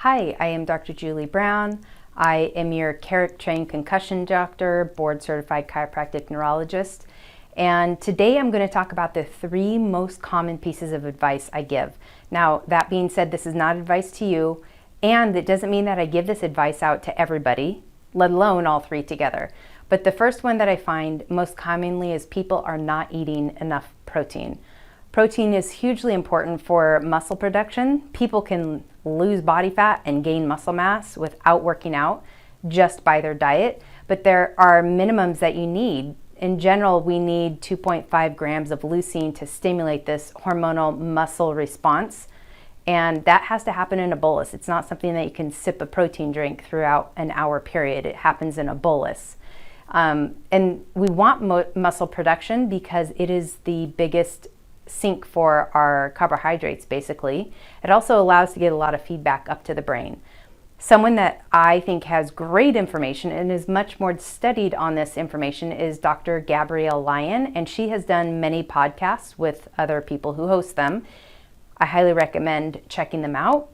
Hi, I am Dr. Julie Brown. I am your CAREC-trained concussion doctor, board-certified chiropractic neurologist, and today I'm going to talk about the 3 most common pieces of advice I give. Now, that being said, this is not advice to you, and it doesn't mean that I give this advice out to everybody, let alone all 3 together. But the first one that I find most commonly is people are not eating enough protein. Protein is hugely important for muscle production. People can lose body fat and gain muscle mass without working out just by their diet, but there are minimums that you need. In general, we need 2.5 grams of leucine to stimulate this hormonal muscle response, and that has to happen in a bolus. It's not something that you can sip a protein drink throughout an hour period. It happens in a bolus. And we want muscle production because it is the biggest sink for our carbohydrates, basically. It also allows to get a lot of feedback up to the brain. Someone that I think has great information and is much more studied on this information is Dr. Gabrielle Lyon, and she has done many podcasts with other people who host them. I highly recommend checking them out.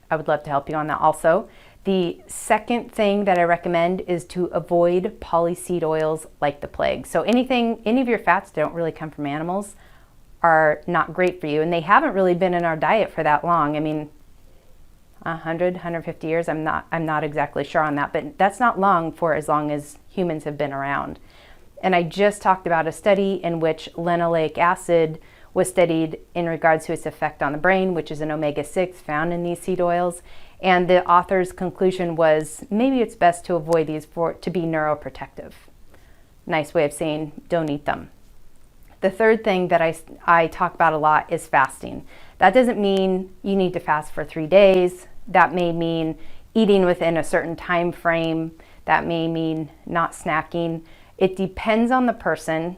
I would love to help you on that also. The second thing that I recommend is to avoid polyseed oils like the plague. So any of your fats that don't really come from animals are not great for you, and they haven't really been in our diet for that long. I mean, 100, 150 years, I'm not exactly sure on that, but that's not long for as long as humans have been around. And I just talked about a study in which linoleic acid was studied in regards to its effect on the brain, which is an omega-6 found in these seed oils. And the author's conclusion was maybe it's best to avoid these to be neuroprotective. Nice way of saying don't eat them. The third thing that I talk about a lot is fasting. That doesn't mean you need to fast for 3 days. That may mean eating within a certain time frame. That may mean not snacking. It depends on the person,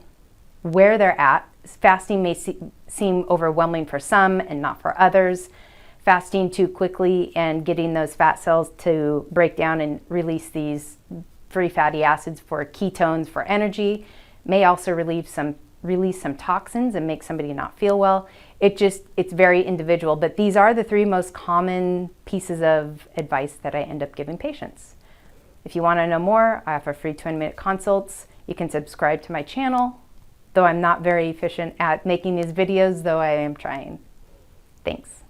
where they're at. Fasting may seem overwhelming for some and not for others. Fasting too quickly and getting those fat cells to break down and release these free fatty acids for ketones for energy may also release some toxins and make somebody not feel well. It's very individual, but these are the 3 most common pieces of advice that I end up giving patients. If you want to know more, I offer free 20-minute consults. You can subscribe to my channel, though I'm not very efficient at making these videos, though I am trying. Thanks.